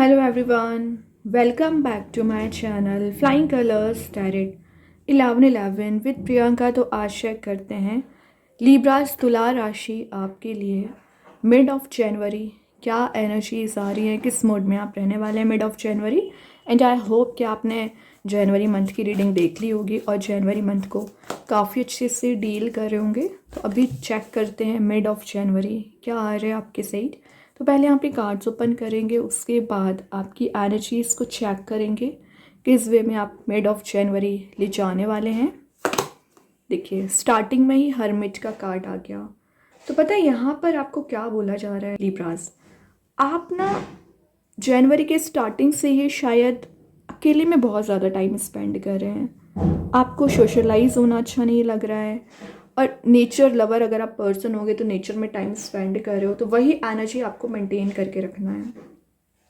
Hello everyone, welcome back to my channel Flying Colors Tarot 1111 with Priyanka. तो आशा करते हैं Libras तुला राशि आपके लिए मिड ऑफ जनवरी क्या एनर्जीज आ रही है, किस मोड में आप रहने वाले हैं mid of January. And I hope कि आपने जनवरी मंथ की रीडिंग देख ली होगी और जनवरी मंथ को काफ़ी अच्छे से डील कर रहे होंगे। तो अभी चेक करते हैं मिड ऑफ जनवरी क्या आ रहा है आपके साइड। तो पहले यहाँ पे कार्ड्स ओपन करेंगे, उसके बाद आपकी एनर्जीज़ को चेक करेंगे किस वे में आप मिड ऑफ जनवरी ले जाने वाले हैं। देखिए स्टार्टिंग में ही हर्मिट का कार्ड आ गया। तो पता है यहाँ पर आपको क्या बोला जा रहा है लिब्रास, आप ना जनवरी के स्टार्टिंग से ही शायद अकेले में बहुत ज़्यादा टाइम स्पेंड कर रहे हैं। आपको सोशलाइज होना अच्छा नहीं लग रहा है और नेचर लवर अगर आप पर्सन होगे तो नेचर में टाइम स्पेंड कर रहे हो, तो वही एनर्जी आपको मेंटेन करके रखना है।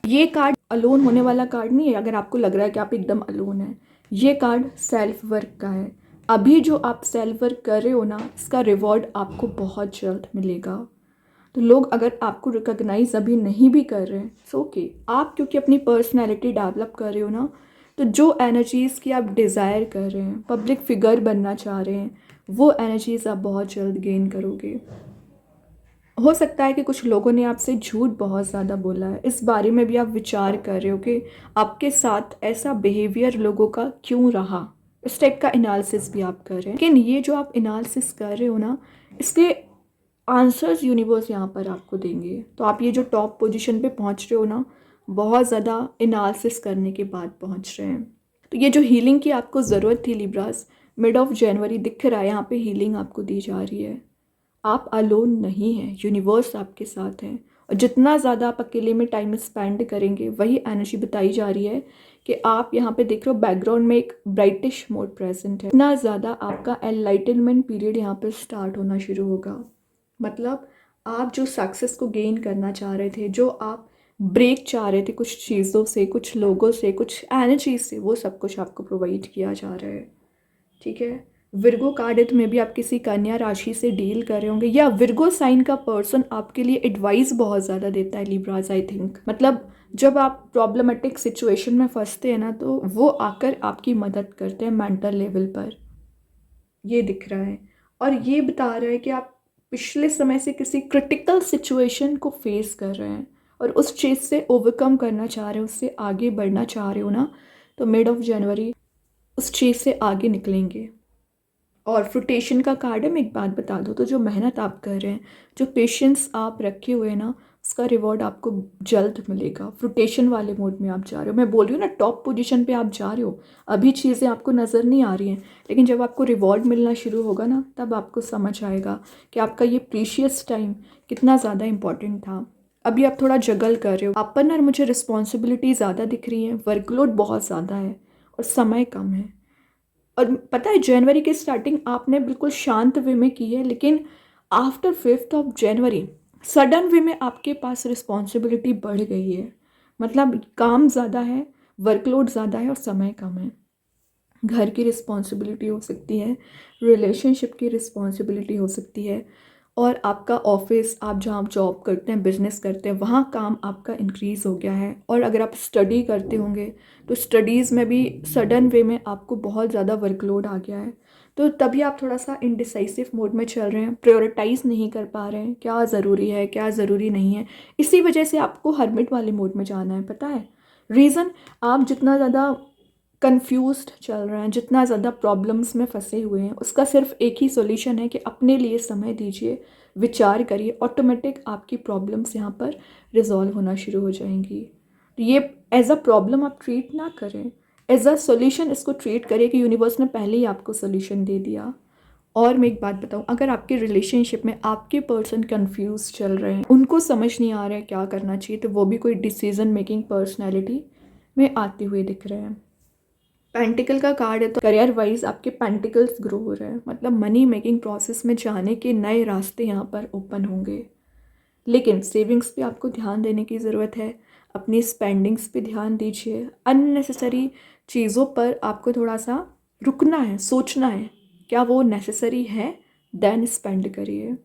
ये कार्ड अलोन होने वाला कार्ड नहीं है। अगर आपको लग रहा है कि आप एकदम अलोन हैं, ये कार्ड सेल्फ वर्क का है। अभी जो आप सेल्फ वर्क कर रहे हो ना, इसका रिवॉर्ड आपको बहुत जल्द मिलेगा। तो लोग अगर आपको रिकॉग्नाइज अभी नहीं भी कर रहे हैं, सो ओके, आप क्योंकि अपनी पर्सनैलिटी डेवलप कर रहे हो ना, तो जो एनर्जीज़ की आप डिज़ायर कर रहे हैं, पब्लिक फिगर बनना चाह रहे हैं, वो एनर्जीज़ आप बहुत जल्द गेन करोगे। हो सकता है कि कुछ लोगों ने आपसे झूठ बहुत ज़्यादा बोला है, इस बारे में भी आप विचार कर रहे हो कि आपके साथ ऐसा बिहेवियर लोगों का क्यों रहा। इस टाइप का एनालिसिस भी आप कर रहे हैं। लेकिन ये जो आप एनालिसिस कर रहे हो ना, इसके आंसर्स यूनिवर्स यहाँ पर आपको देंगे। तो आप ये जो टॉप पोजीशन पे पहुँच रहे हो ना, बहुत ज़्यादा एनालिसिस करने के बाद पहुँच रहे हैं। तो ये जो हीलिंग की आपको ज़रूरत थी लिब्रास, मिड ऑफ जनवरी दिख रहा है यहाँ पे हीलिंग आपको दी जा रही है। आप अलोन नहीं हैं, यूनिवर्स आपके साथ है। और जितना ज़्यादा आप अकेले में टाइम स्पेंड करेंगे, वही एनर्जी बताई जा रही है कि आप यहाँ पे देख रहे हो बैकग्राउंड में एक ब्राइटिश मोड प्रेजेंट है। इतना ज़्यादा आपका एनलाइटनमेंट पीरियड यहाँ पर स्टार्ट होना शुरू होगा। मतलब आप जो सक्सेस को गेन करना चाह रहे थे, जो आप ब्रेक चाह रहे थे कुछ चीज़ों से, कुछ लोगों से, कुछ एनर्जी से, वो सब कुछ आपको प्रोवाइड किया जा रहा है। ठीक है, विर्गो कार्डित में भी आप किसी कन्या राशि से डील कर रहे होंगे, या विर्गो साइन का पर्सन आपके लिए एडवाइस बहुत ज़्यादा देता है लिब्रास। आई थिंक मतलब जब आप प्रॉब्लमेटिक सिचुएशन में फंसते हैं ना, तो वो आकर आपकी मदद करते हैं मेंटल लेवल पर, ये दिख रहा है। और ये बता रहा है कि आप पिछले समय से किसी क्रिटिकल सिचुएशन को फेस कर रहे हैं और उस चीज़ से ओवरकम करना चाह रहे हो, उससे आगे बढ़ना चाह रहे हो ना, तो मिड ऑफ जनवरी उस चीज़ से आगे निकलेंगे। और फ्रूटेशन का कार्ड है। मैं एक बात बता दूँ, तो जो मेहनत आप कर रहे हैं, जो पेशेंस आप रखे हुए हैं ना, उसका रिवॉर्ड आपको जल्द मिलेगा। फ्रूटेशन वाले मोड में आप जा रहे हो। मैं बोल रही हूँ ना, टॉप पोजीशन पे आप जा रहे हो। अभी चीज़ें आपको नज़र नहीं आ रही हैं, लेकिन जब आपको रिवॉर्ड मिलना शुरू होगा ना, तब आपको समझ आएगा कि आपका ये प्रीशियस टाइम कितना ज़्यादा इम्पॉर्टेंट था। अभी आप थोड़ा जगल कर रहे हो। आप पर ना मुझे रिस्पॉन्सिबिलिटी ज़्यादा दिख रही है, वर्कलोड बहुत ज़्यादा है और समय कम है। और पता है जनवरी की स्टार्टिंग आपने बिल्कुल शांत वे में की है, लेकिन after 5th of January sudden way में आपके पास रिस्पॉन्सिबिलिटी बढ़ गई है। मतलब काम ज़्यादा है, वर्कलोड ज़्यादा है और समय कम है। घर की रिस्पॉन्सिबिलिटी हो सकती है, रिलेशनशिप की रिस्पॉन्सिबिलिटी हो सकती है, और आपका ऑफिस, आप जहाँ जॉब करते हैं, बिजनेस करते हैं, वहाँ काम आपका इंक्रीज़ हो गया है। और अगर आप स्टडी करते होंगे तो स्टडीज़ में भी सडन वे में आपको बहुत ज़्यादा वर्कलोड आ गया है। तो तभी आप थोड़ा सा इनडिसाइसिव मोड में चल रहे हैं, प्रायोरिटाइज़ नहीं कर पा रहे हैं क्या ज़रूरी है क्या ज़रूरी नहीं है। इसी वजह से आपको हर्मिट वाले मोड में जाना है। पता है रीज़न, आप जितना ज़्यादा कंफ्यूज्ड चल रहे हैं, जितना ज़्यादा प्रॉब्लम्स में फंसे हुए हैं, उसका सिर्फ एक ही सॉल्यूशन है कि अपने लिए समय दीजिए, विचार करिए, ऑटोमेटिक आपकी प्रॉब्लम्स यहाँ पर रिजॉल्व होना शुरू हो जाएंगी। तो ये एज अ प्रॉब्लम आप ट्रीट ना करें, एज अ सॉल्यूशन इसको ट्रीट करिए कि यूनिवर्स ने पहले ही आपको सॉल्यूशन दे दिया। और मैं एक बात बताऊं, अगर आपके रिलेशनशिप में आपके पर्सन कंफ्यूज चल रहे हैं, उनको समझ नहीं आ रहा है क्या करना चाहिए, तो वो भी कोई डिसीजन मेकिंग पर्सनैलिटी में आते हुए दिख रहे हैं। पेंटिकल का कार्ड है, तो करियर वाइज आपके पेंटिकल्स ग्रो हो रहे हैं, मतलब मनी मेकिंग प्रोसेस में जाने के नए रास्ते यहाँ पर ओपन होंगे। लेकिन सेविंग्स पे आपको ध्यान देने की ज़रूरत है, अपनी स्पेंडिंग्स पे ध्यान दीजिए। अननेसेसरी चीज़ों पर आपको थोड़ा सा रुकना है, सोचना है क्या वो नेसेसरी है, देन स्पेंड करिए।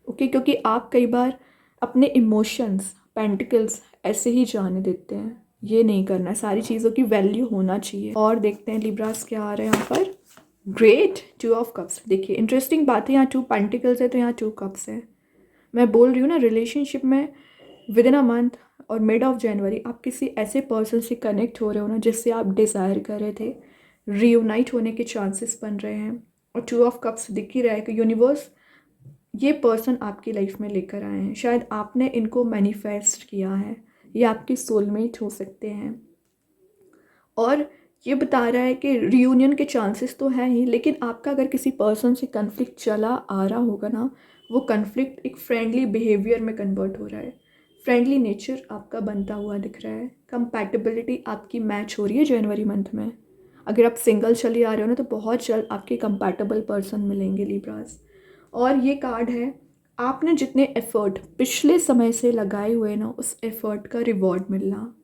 ओके, क्योंकि आप कई बार अपने इमोशंस, पेंटिकल्स ऐसे ही जाने देते हैं, ये नहीं करना है, सारी चीज़ों की वैल्यू होना चाहिए। और देखते हैं लिब्रास क्या आ रहा है यहाँ पर। Great, 2 of cups. देखिए इंटरेस्टिंग बात है, यहाँ 2 पेंटिकल्स है तो यहाँ 2 कप्स है। मैं बोल रही हूँ ना, रिलेशनशिप में विद इन अ मंथ और मिड ऑफ जनवरी आप किसी ऐसे पर्सन से कनेक्ट हो रहे हो ना जिससे आप डिज़ायर कर रहे थे, रीयूनाइट होने के चांसेस बन रहे हैं। और 2 ऑफ कप्स दिख ही रहा है कि यूनिवर्स ये पर्सन आपकी लाइफ में लेकर आए हैं। शायद आपने इनको मैनिफेस्ट किया है, ये आपके सोलमेट हो सकते हैं। और ये बता रहा है कि रियूनियन के चांसेस तो हैं ही, लेकिन आपका अगर किसी पर्सन से कन्फ्लिक्ट चला आ रहा होगा ना, वो कन्फ्लिक्ट एक फ्रेंडली बिहेवियर में कन्वर्ट हो रहा है। फ्रेंडली नेचर आपका बनता हुआ दिख रहा है। कंपैटिबिलिटी आपकी मैच हो रही है जनवरी मंथ में। अगर आप सिंगल चले आ रहे हो ना तो बहुत जल्द आपके कंपैटिबल पर्सन मिलेंगे लिब्रास। और ये कार्ड है, आपने जितने एफर्ट पिछले समय से लगाए हुए ना, उस एफर्ट का रिवॉर्ड मिलना।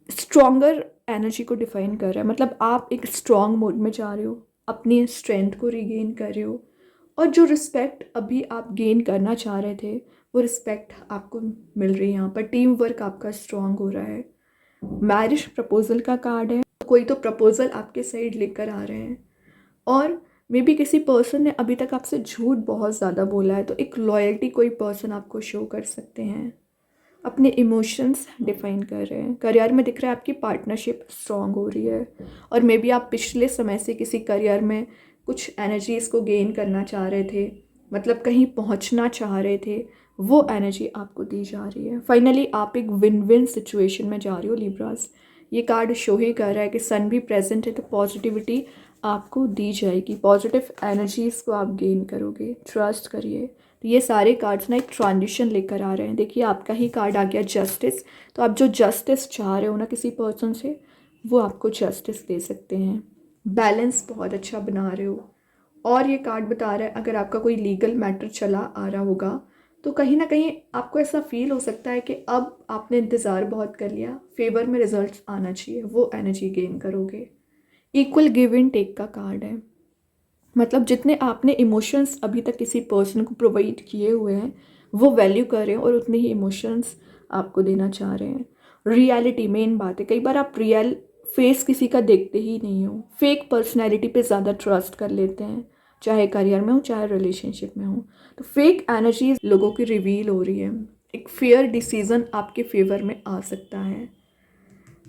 स्ट्रॉन्गर एनर्जी को डिफाइन कर रहा है, मतलब आप एक स्ट्रॉन्ग मोड में जा रहे हो, अपनी स्ट्रेंथ को रिगेन कर रहे हो। और जो रिस्पेक्ट अभी आप गेन करना चाह रहे थे, वो रिस्पेक्ट आपको मिल रही है यहाँ पर। टीम वर्क आपका स्ट्रॉन्ग हो रहा है। मैरिज प्रपोजल का कार्ड है, कोई तो प्रपोजल आपके साइड लेकर आ रहे हैं। और मे बी किसी पर्सन ने अभी तक आपसे झूठ बहुत ज़्यादा बोला है, तो एक लॉयल्टी कोई पर्सन आपको शो कर सकते हैं। अपने इमोशंस डिफाइन कर रहे हैं। करियर में दिख रहा है आपकी पार्टनरशिप स्ट्रॉन्ग हो रही है। और मे बी आप पिछले समय से किसी करियर में कुछ एनर्जीज़ को गेन करना चाह रहे थे, मतलब कहीं पहुंचना चाह रहे थे, वो एनर्जी आपको दी जा रही है। फाइनली आप एक विन विन सिचुएशन में जा रही हो लिब्रास। ये कार्ड शो ही कर रहा है कि सन भी प्रेजेंट है, तो पॉजिटिविटी आपको दी जाएगी, पॉजिटिव एनर्जीज़ को आप गेन करोगे, ट्रस्ट करिए। तो ये सारे कार्ड्स ना एक ट्रांजिशन लेकर आ रहे हैं। देखिए आपका ही कार्ड आ गया जस्टिस, तो आप जो जस्टिस चाह रहे हो ना किसी पर्सन से, वो आपको जस्टिस दे सकते हैं। बैलेंस बहुत अच्छा बना रहे हो। और ये कार्ड बता रहा है अगर आपका कोई लीगल मैटर चला आ रहा होगा, तो कहीं ना कहीं आपको ऐसा फील हो सकता है कि अब आपने इंतज़ार बहुत कर लिया, फेवर में रिजल्ट्स आना चाहिए, वो एनर्जी गेन करोगे। इक्वल गिव एंड टेक का कार्ड है, मतलब जितने आपने इमोशंस अभी तक किसी पर्सन को प्रोवाइड किए हुए हैं, वो वैल्यू कर रहे हैं और उतने ही इमोशंस आपको देना चाह रहे हैं। रियलिटी मेन बात है, कई बार आप रियल फेस किसी का देखते ही नहीं हो, फेक पर्सनैलिटी पे ज़्यादा ट्रस्ट कर लेते हैं, चाहे करियर में हो चाहे रिलेशनशिप में हो। तो फेक एनर्जीज लोगों की रिवील हो रही है। एक फेयर डिसीजन आपके फेवर में आ सकता है।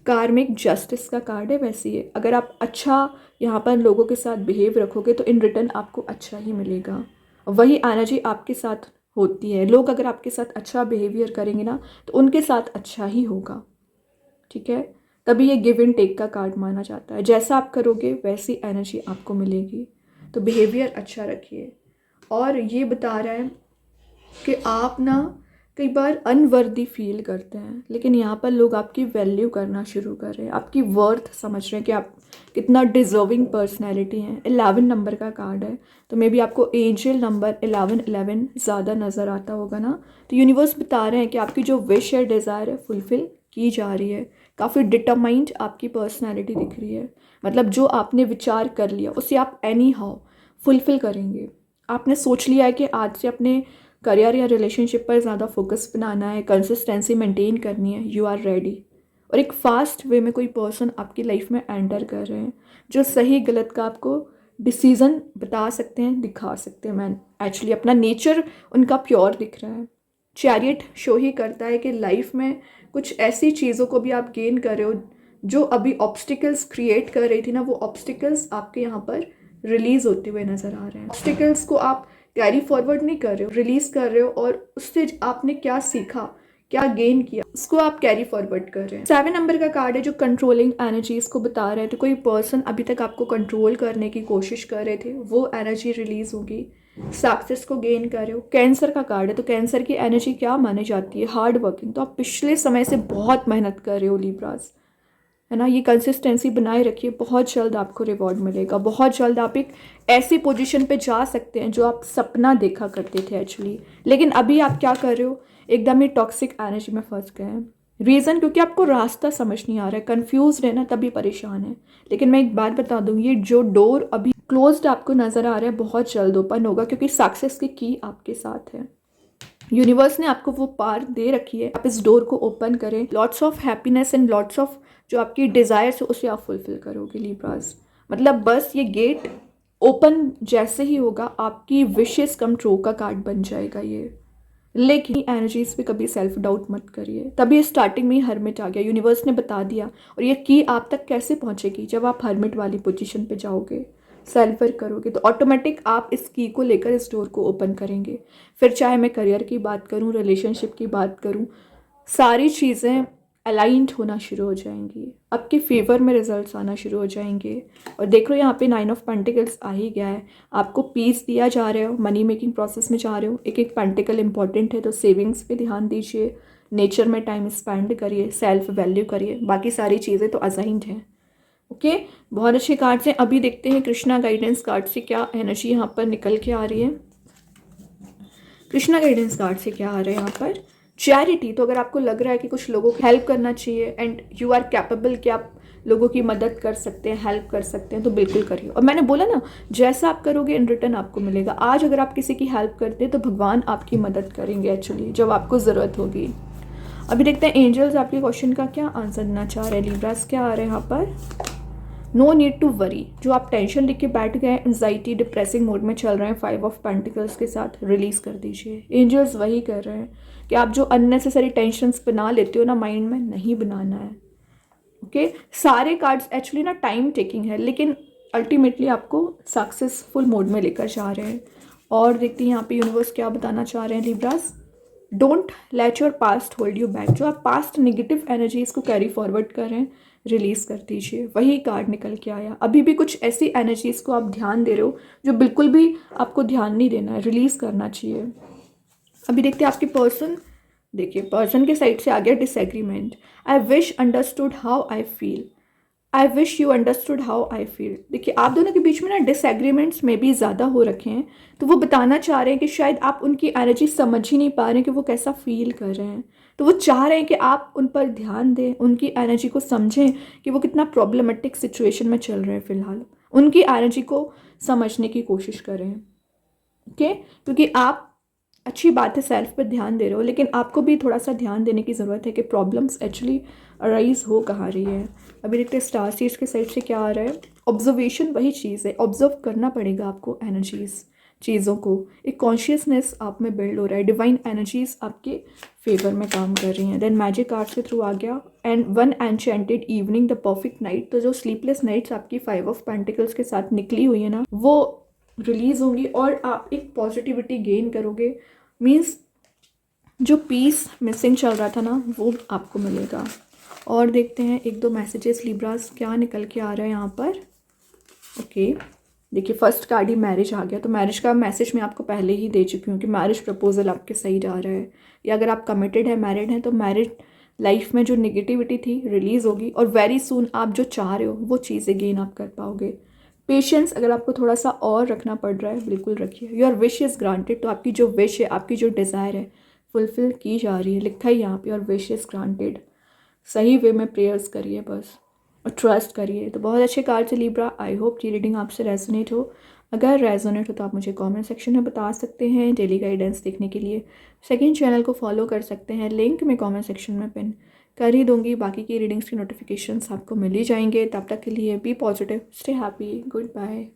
कार्मिक जस्टिस का कार्ड है। वैसे ही अगर आप अच्छा यहाँ पर लोगों के साथ बिहेव रखोगे तो इन रिटर्न आपको अच्छा ही मिलेगा। वही एनर्जी आपके साथ होती है, लोग अगर आपके साथ अच्छा बिहेवियर करेंगे ना तो उनके साथ अच्छा ही होगा, ठीक है। तभी ये गिव एंड टेक का कार्ड माना जाता है, जैसा आप करोगे वैसी एनर्जी आपको मिलेगी। तो बिहेवियर अच्छा रखिए। और ये बता रहा है कि आप ना कई बार अनवर्दी फील करते हैं, लेकिन यहाँ पर लोग आपकी वैल्यू करना शुरू कर रहे हैं, आपकी वर्थ समझ रहे हैं कि आप कितना डिजर्विंग पर्सनैलिटी हैं। 11 नंबर का कार्ड है, तो मे बी आपको एंजल नंबर 1111 ज़्यादा नज़र आता होगा ना। तो यूनिवर्स बता रहे हैं कि आपकी जो विश है, डिज़ायर है, फुलफ़िल की जा रही है। काफ़ी डिटरमाइंड आपकी पर्सनैलिटी दिख रही है, मतलब जो आपने विचार कर लिया उसे आप एनी हाउ फुलफ़िल करेंगे। आपने सोच लिया है कि आज से अपने करियर या रिलेशनशिप पर ज़्यादा फोकस बनाना है, कंसिस्टेंसी मेंटेन करनी है, यू आर रेडी। और एक फास्ट वे में कोई पर्सन आपकी लाइफ में एंटर कर रहे हैं जो सही गलत का आपको डिसीज़न बता सकते हैं, दिखा सकते हैं। मैन एक्चुअली अपना नेचर उनका प्योर दिख रहा है। चैरियट शो ही करता है कि लाइफ में कुछ ऐसी चीज़ों को भी आप गेन कर रहे हो जो अभी ऑब्स्टिकल्स क्रिएट कर रही थी ना, वो ऑब्स्टिकल्स आपके यहाँ पर रिलीज होते हुए नज़र आ रहे हैं। ऑब्स्टिकल्स को आप कैरी फॉरवर्ड नहीं कर रहे हो, रिलीज कर रहे हो, और उससे आपने क्या सीखा, क्या गेन किया, उसको आप कैरी फॉरवर्ड कर रहे हैं। 7 नंबर का कार्ड है जो कंट्रोलिंग एनर्जीज को बता रहे हैं। तो कोई पर्सन अभी तक आपको कंट्रोल करने की कोशिश कर रहे थे, वो एनर्जी रिलीज होगी। सक्सेस को गेन कर रहे हो। कैंसर का कार्ड है, तो कैंसर की एनर्जी क्या मानी जाती है, हार्ड वर्किंग। तो आप पिछले समय से बहुत मेहनत कर रहे हो लिब्रास, है ना। ये कंसिस्टेंसी बनाए रखिए, बहुत जल्द आपको रिवॉर्ड मिलेगा। बहुत जल्द आप एक ऐसी पोजीशन पे जा सकते हैं जो आप सपना देखा करते थे एक्चुअली, लेकिन अभी आप क्या कर रहे हो, एकदम ही टॉक्सिक एनर्जी में फंस गए हैं। रीज़न क्योंकि आपको रास्ता समझ नहीं आ रहा है, कन्फ्यूज है ना, तभी परेशान है। लेकिन मैं एक बात बता दूँ, ये जो डोर अभी क्लोज्ड आपको नज़र आ रहा है बहुत जल्द ओपन होगा, क्योंकि सक्सेस की आपके साथ है। यूनिवर्स ने आपको वो पार दे रखी है, आप इस डोर को ओपन करें। Lots of happiness and lots of जो आपकी डिज़ायर्स है उसे आप फुलफिल करोगे लिब्रास। मतलब बस ये गेट ओपन जैसे ही होगा आपकी विशेस कम ट्रू का कार्ड बन जाएगा ये। लेकिन एनर्जीज पे कभी सेल्फ डाउट मत करिए। तभी स्टार्टिंग में ही हर्मिट आ गया, यूनिवर्स ने बता दिया। और ये की आप तक कैसे पहुंचेगी? जब आप हर्मिट वाली पोजीशन पे जाओगे, सेल्फ वर्क करोगे, तो ऑटोमेटिक आप इस की को लेकर इस डोर को ओपन करेंगे। फिर चाहे मैं करियर की बात करूँ, रिलेशनशिप की बात करूँ, सारी चीज़ें अलाइंड होना शुरू हो जाएंगी, आपके फेवर में रिजल्ट्स आना शुरू हो जाएंगे। और देख लो यहाँ पे 9 ऑफ पेंटिकल्स आ ही गया है। आपको पीस दिया जा रहे हो, मनी मेकिंग प्रोसेस में जा रहे हो, एक एक पेंटिकल इंपॉर्टेंट है, तो सेविंग्स पे ध्यान दीजिए, नेचर में टाइम स्पेंड करिए, सेल्फ वैल्यू करिए, बाकी सारी चीज़ें तो असाइंड हैं। ओके, बहुत अच्छे कार्ड्स हैं। अभी देखते हैं कृष्णा गाइडेंस कार्ड से क्या एनर्जी यहाँ पर निकल के आ रही है। कृष्णा गाइडेंस कार्ड से क्या आ रहा है यहाँ पर? चैरिटी। तो अगर आपको लग रहा है कि कुछ लोगों को हेल्प करना चाहिए एंड यू आर कैपेबल कि आप लोगों की मदद कर सकते हैं, हेल्प कर सकते हैं, तो बिल्कुल करिए। और मैंने बोला ना, जैसा आप करोगे इन रिटर्न आपको मिलेगा। आज अगर आप किसी की हेल्प करते हैं तो भगवान आपकी मदद करेंगे एक्चुअली, जब आपको ज़रूरत होगी। अभी देखते हैं एंजल्स आपके क्वेश्चन का क्या आंसर देना चाह रहे हैं। लिब्रास क्या आ रहे हैं यहाँ पर? No need to worry. जो आप टेंशन लेके बैठ गए, एंजाइटी डिप्रेसिंग मोड में चल रहे हैं 5 ऑफ पेंटिकल्स के साथ, रिलीज कर दीजिए। एंजल्स वही कर रहे हैं कि आप जो अननेसेसरी टेंशन्स बना लेते हो ना माइंड में, नहीं बनाना है। ओके, सारे कार्ड्स एक्चुअली ना टाइम टेकिंग है, लेकिन अल्टीमेटली आपको सक्सेसफुल मोड में लेकर जा रहे हैं। और देखते हैं यहाँ पे यूनिवर्स क्या बताना चाह रहे हैं Libras. Don't let your past hold you back. जो आप पास्ट नेगेटिव एनर्जीज को कैरी फॉरवर्ड कर रहे हैं, रिलीज कर दीजिए। वही कार्ड निकल के आया। अभी भी कुछ ऐसी एनर्जीज को आप ध्यान दे रहे हो जो बिल्कुल भी आपको ध्यान नहीं देना है, रिलीज करना चाहिए। अभी देखते हैं आपके पर्सन। देखिए, पर्सन के साइड से आ गया disagreement. I wish understood how I feel. I wish you understood how I feel. देखिए, आप दोनों के बीच में ना डिसएग्रीमेंट्स में भी ज़्यादा हो रखे हैं, तो वो बताना चाह रहे हैं कि शायद आप उनकी एनर्जी समझ ही नहीं पा रहे हैं कि वो कैसा फील कर रहे हैं। तो वो चाह रहे हैं कि आप उन पर ध्यान दें, उनकी एनर्जी को समझें कि वो कितना प्रॉब्लमेटिक सिचुएशन में चल रहे हैं फ़िलहाल। उनकी एनर्जी को समझने की कोशिश करें। ओके, क्योंकि आप, अच्छी बात है, सेल्फ पर ध्यान दे रहे हो, लेकिन आपको भी थोड़ा सा ध्यान देने की ज़रूरत है कि प्रॉब्लम्स एक्चुअली अराइज हो कहाँ रही है। अभी देखते हैं स्टार सीड्स के साइड से क्या आ रहा है। ऑब्जर्वेशन वही चीज़ है, ऑब्जर्व करना पड़ेगा आपको एनर्जीज, चीज़ों को। एक कॉन्शियसनेस आप में बिल्ड हो रहा है, डिवाइन एनर्जीज आपके फेवर में काम कर रही हैं। देन मैजिक कार्ड के थ्रू आ गया and one enchanted evening, the perfect night. तो जो स्लीपलेस नाइट्स आपकी 5 ऑफ पेंटिकल्स के साथ निकली हुई है ना, वो रिलीज होंगी और आप एक पॉजिटिविटी गेन करोगे। मीन्स जो पीस मिसिंग चल रहा था ना, वो आपको मिलेगा। और देखते हैं एक दो मैसेजेस लिब्रास क्या निकल के आ रहा है यहाँ पर। ओके, देखिए फर्स्ट कार्ड ही मैरिज आ गया। तो मैरिज का मैसेज मैं आपको पहले ही दे चुकी हूँ कि मैरिज प्रपोजल आपके सही जा रहा है, या अगर आप कमिटेड है, मैरिड हैं, तो मैरिड लाइफ में जो नेगेटिविटी थी रिलीज़ होगी और वेरी सून आप जो चाह रहे हो वो चीज़ें गेन आप कर पाओगे। पेशेंस अगर आपको थोड़ा सा और रखना पड़ रहा है, बिल्कुल रखिए। Your wish is granted. तो आपकी जो विश है, आपकी जो डिज़ायर है, फुलफिल की जा रही है। लिखा ही यहाँ पे, योर विश इज़ ग्रांटेड। सही वे में प्रेयर्स करिए बस, और ट्रस्ट करिए। तो बहुत अच्छे कार्ड से लिब्रा। आई होप ये रीडिंग आपसे रेजोनेट हो। अगर रेजोनेट हो तो आप मुझे कमेंट सेक्शन में बता सकते हैं। डेली गाइडेंस देखने के लिए सेकंड चैनल को फॉलो कर सकते हैं, लिंक मैं कमेंट सेक्शन में पिन कर ही दूंगी। बाकी की रीडिंग्स की नोटिफिकेशंस आपको मिल ही जाएंगे। तब तक के लिए be positive, stay happy, good bye.